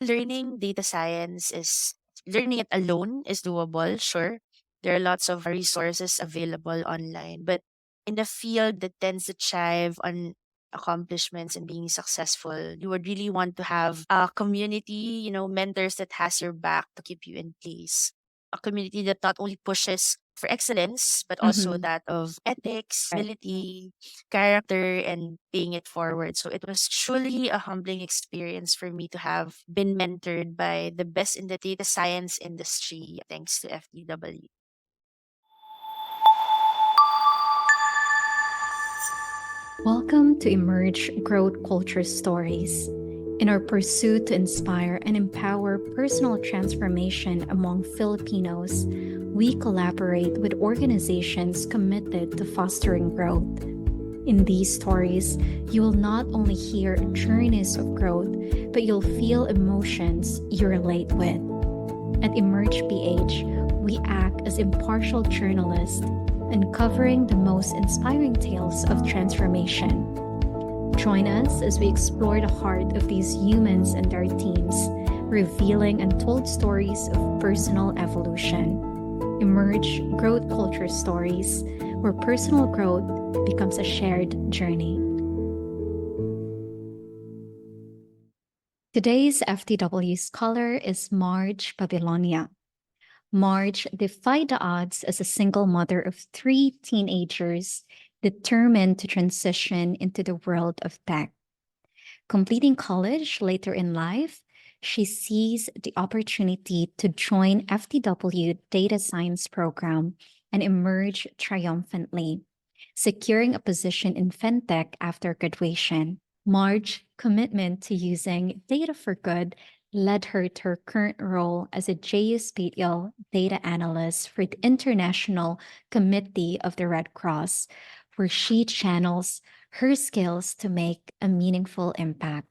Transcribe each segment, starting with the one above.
learning data science is learning it alone is doable, sure. There are lots of resources available online, but in the field that tends to thrive on accomplishments and being successful, you would really want to have a community, mentors that has your back to keep you in place. A community that not only pushes for excellence, but also Mm-hmm. that of ethics, Right. humility, character, and paying it forward. So it was truly a humbling experience for me to have been mentored by the best in the data science industry, thanks to FTW. Welcome to Emerge Growth Culture Stories. In our pursuit to inspire and empower personal transformation among Filipinos, we collaborate with organizations committed to fostering growth. In these stories, you will not only hear journeys of growth, but you'll feel emotions you relate with. At EmergePH, we act as impartial journalists, uncovering the most inspiring tales of transformation. Join us as we explore the heart of these humans and their teams, revealing untold stories of personal evolution. Emerge Growth Culture Stories, where personal growth becomes a shared journey. Today's FTW scholar is Marj Pabilonia. Marj defied the odds as a single mother of three teenagers determined to transition into the world of tech. Completing college later in life, she seized the opportunity to join FTW Data Science program and emerge triumphantly, securing a position in fintech after graduation. Marj's commitment to using data for good led her to her current role as a geospatial data analyst for the International Committee of the Red Cross, where she channels her skills to make a meaningful impact.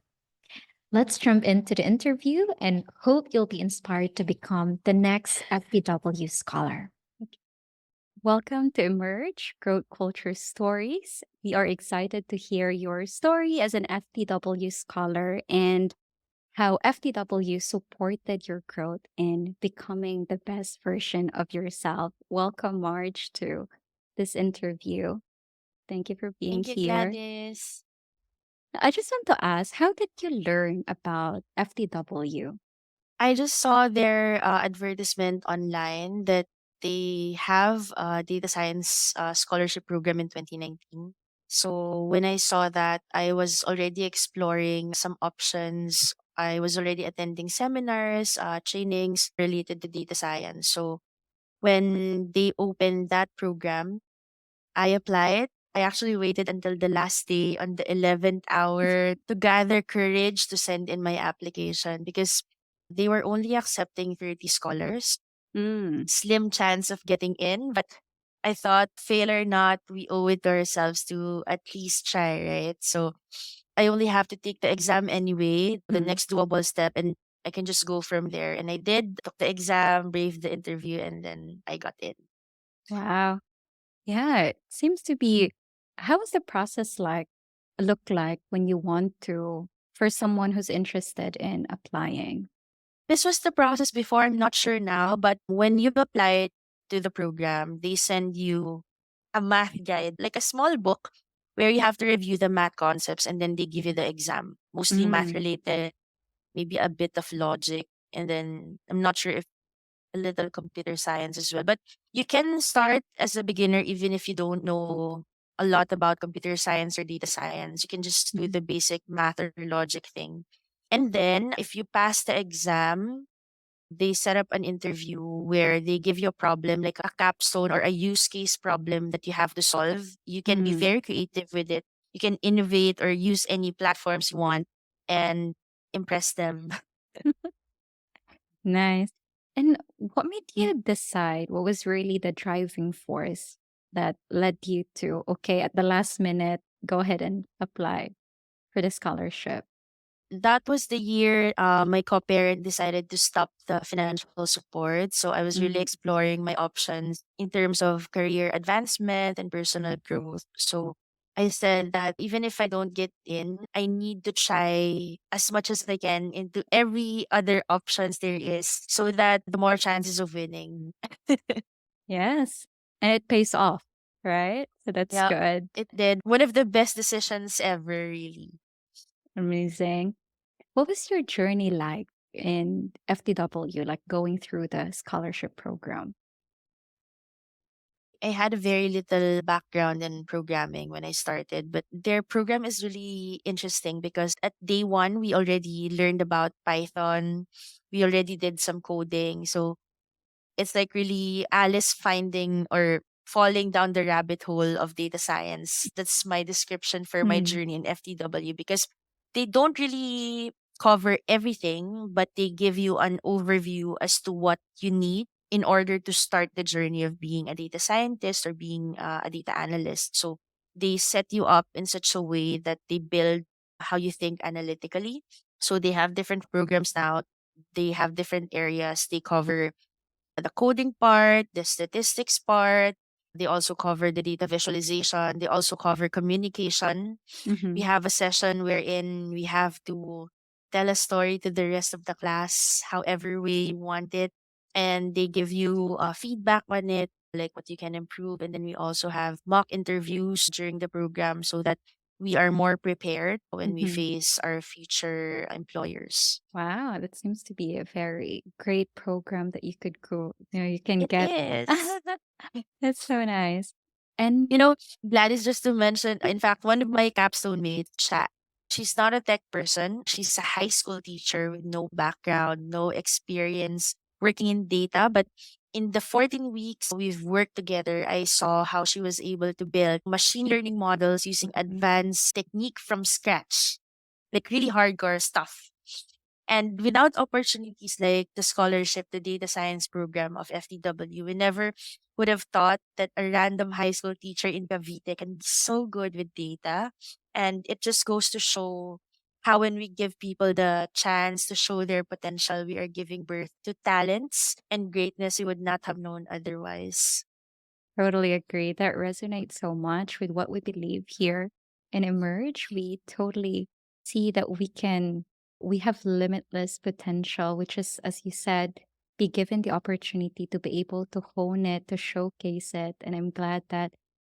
Let's jump into the interview and hope you'll be inspired to become the next FPW scholar. Welcome to Emerge Growth Culture Stories. We are excited to hear your story as an FTW scholar and how FTW supported your growth in becoming the best version of yourself. Welcome, Marj, to this interview. Thank you for being Thank you, here. Gladys. I just want to ask, how did you learn about FTW? I just saw their advertisement online that they have a data science scholarship program in 2019. So when I saw that, I was already exploring some options. I was already attending seminars, trainings related to data science. So when they opened that program, I applied. I actually waited until the last day on the 11th hour to gather courage to send in my application because they were only accepting 30 scholars. Mm. Slim chance of getting in, but I thought, fail or not, we owe it to ourselves to at least try, right? So I only have to take the exam anyway, the Mm. next doable step, and I can just go from there. And I did, took the exam, braved the interview, and then I got in. Wow. Yeah, it seems to be. How was the process look like when you want to, for someone who's interested in applying? This was the process before. I'm not sure now, but when you apply to the program, they send you a math guide, like a small book where you have to review the math concepts and then they give you the exam, mostly math Mm. related, maybe a bit of logic. And then I'm not sure if a little computer science as well. But you can start as a beginner even if you don't know a lot about computer science or data science. You can just do Mhm. the basic math or logic thing. And then if you pass the exam, they set up an interview where they give you a problem like a capstone or a use case problem that you have to solve. You can be Mm. very creative with it. You can innovate or use any platforms you want and impress them. Nice. And what made you decide? What was really the driving force that led you to, okay, at the last minute, go ahead and apply for the scholarship? That was the year my co-parent decided to stop the financial support. So I was really Mm. exploring my options in terms of career advancement and personal growth. So I said that even if I don't get in, I need to try as much as I can into every other options there is so that the more chances of winning. Yes. And it pays off, right? So that's Yeah, good. it did. One of the best decisions ever, really. Amazing. What was your journey like in FTW, like going through the scholarship program? I had a very little background in programming when I started, but their program is really interesting because at day one, we already learned about Python. We already did some coding. So it's like really Alice finding or falling down the rabbit hole of data science. That's my description for my Mm, journey in FTW because they don't really cover everything, but they give you an overview as to what you need in order to start the journey of being a data scientist or being a data analyst. So they set you up in such a way that they build how you think analytically. So they have different programs now. They have different areas. They cover the coding part, the statistics part. They also cover the data visualization. They also cover communication. We mhm, have a session wherein we have to tell a story to the rest of the class, however we want it. And they give you feedback on it, like what you can improve. And then we also have mock interviews during the program so that we are more prepared when we mhm. face our future employers. Wow, that seems to be a very great program that you could go, you can It get. is. That's so nice. And You know, Gladys, just to mention, in fact, one of my capstone mates, she's not a tech person. She's a high school teacher with no background, no experience working in data. But in the 14 weeks we've worked together, I saw how she was able to build machine learning models using advanced technique from scratch, like really hardcore stuff. And without opportunities like the scholarship, the data science program of FTW, we never would have thought that a random high school teacher in Cavite can be so good with data. And it just goes to show how when we give people the chance to show their potential, we are giving birth to talents and greatness we would not have known otherwise. totally agree. That resonates so much with what we believe here in Emerge. We totally see that we have limitless potential, which is, as you said, be given the opportunity to be able to hone it, to showcase it. And I'm glad that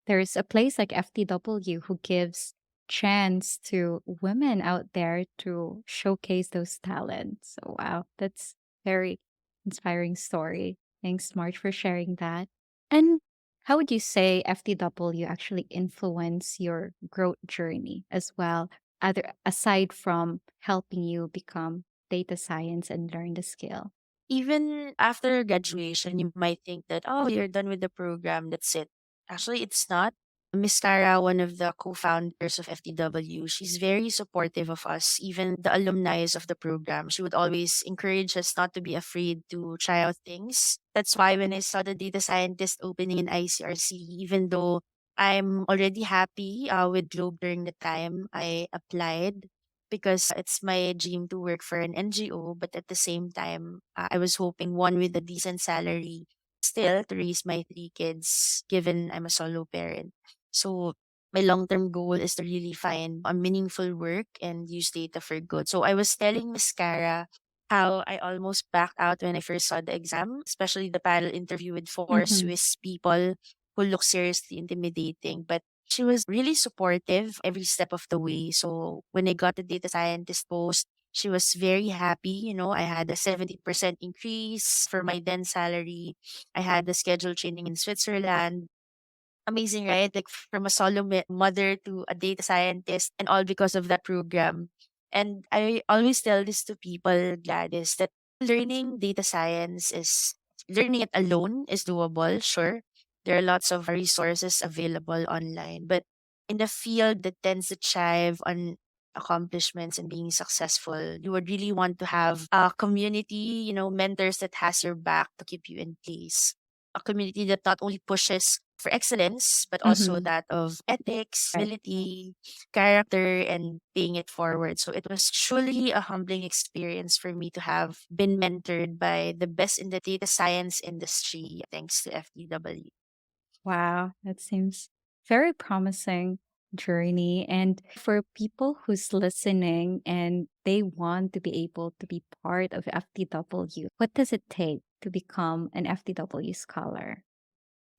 there's a place like FTW who gives chance to women out there to showcase those talents. So wow, that's very inspiring story. Thanks, March, for sharing that. And how would you say FTW actually influence your growth journey as well, other aside from helping you become data science and learn the skill? Even after graduation, you might think that, oh, you're done with the program. That's it. Actually, it's not. Miss Cara, one of the co-founders of FTW, she's very supportive of us, even the alumni of the program. She would always encourage us not to be afraid to try out things. That's why when I saw the data scientist opening in ICRC, even though I'm already happy with Globe during the time, I applied because it's my dream to work for an NGO. But at the same time, I was hoping one with a decent salary still to raise my three kids, given I'm a solo parent. So my long-term goal is to really find a meaningful work and use data for good. So I was telling Miss Cara how I almost backed out when I first saw the exam, especially the panel interview with four Mm-hmm. Swiss people who look seriously intimidating. But she was really supportive every step of the way. So when I got the data scientist post, she was very happy. You know, I had a 70% increase for my then salary. I had the scheduled training in Switzerland. Amazing, right? Like from a solo mother to a data scientist, and all because of that program. And I always tell this to people, Gladys, that learning data science is learning it alone is doable, sure. There are lots of resources available online, but in the field that tends to thrive on accomplishments and being successful, you would really want to have a community, you know, mentors that has your back to keep you in place, a community that not only pushes for excellence, but also Mm-hmm. that of ethics, Right. humility, character, and paying it forward. So it was truly a humbling experience for me to have been mentored by the best in the data science industry, thanks to FTW. Wow, that seems very promising. journey. And for people who's listening and they want to be able to be part of FTW, what does it take to become an FTW scholar?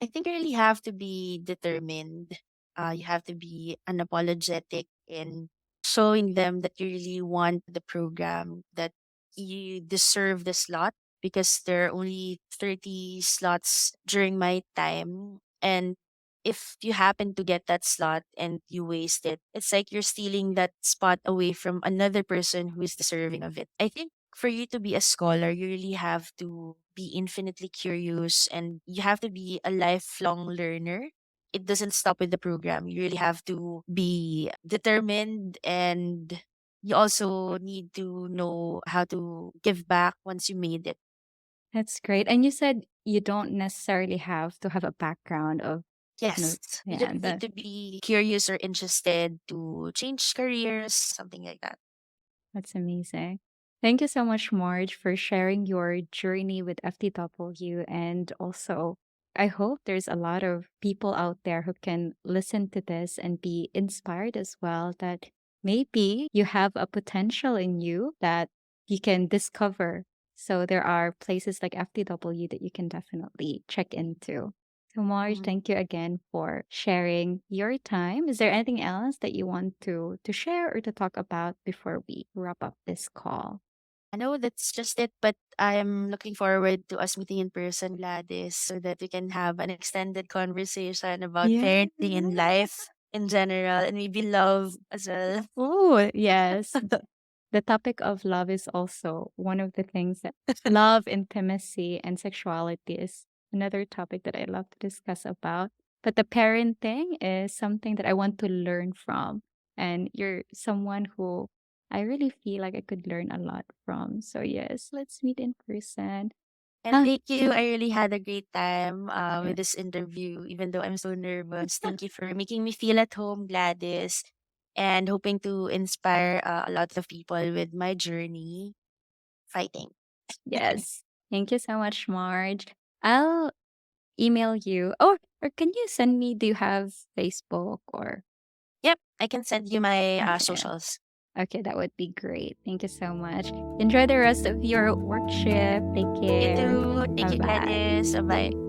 I think you really have to be determined. You have to be unapologetic in showing them that you really want the program, that you deserve the slot, because there are only 30 slots during my time. And if you happen to get that slot and you waste it, it's like you're stealing that spot away from another person who is deserving of it. I think for you to be a scholar, you really have to be infinitely curious and you have to be a lifelong learner. It doesn't stop with the program. You really have to be determined, and you also need to know how to give back once you made it. That's great. And you said you don't necessarily have to have a background of, you know, Yes, you yeah, just need to be curious or interested to change careers, something like that. that's amazing. Thank you so much, Marge, for sharing your journey with FTW. And also, I hope there's a lot of people out there who can listen to this and be inspired as well, that maybe you have a potential in you that you can discover. So there are places like FTW that you can definitely check into. So, Marge, Mhm. thank you again for sharing your time. Is there anything else that you want to share or to talk about before we wrap up this call? I know that's just it, but I'm looking forward to us meeting in person, Gladys, so that we can have an extended conversation about Yeah. parenting and life in general, and maybe love as well. Oh, yes. The topic of love is also one of the things that love, intimacy, and sexuality is another topic that I love to discuss about. But the parenting is something that I want to learn from. And you're someone who I really feel like I could learn a lot from. So, yes, let's meet in person. And Huh? thank you. I really had a great time Yeah. with this interview, even though I'm so nervous. Thank you for making me feel at home, Gladys, and hoping to inspire a lot of people with my journey fighting. Yes. Thank you so much, Marge. I'll email you. Or can you send me? Do you have Facebook or? Yep, I can send you my Okay. socials. Okay, that would be great. Thank you so much. Enjoy the rest of your work shift. Take You care. too. Thank Bye you, bye. Gladys. Bye bye.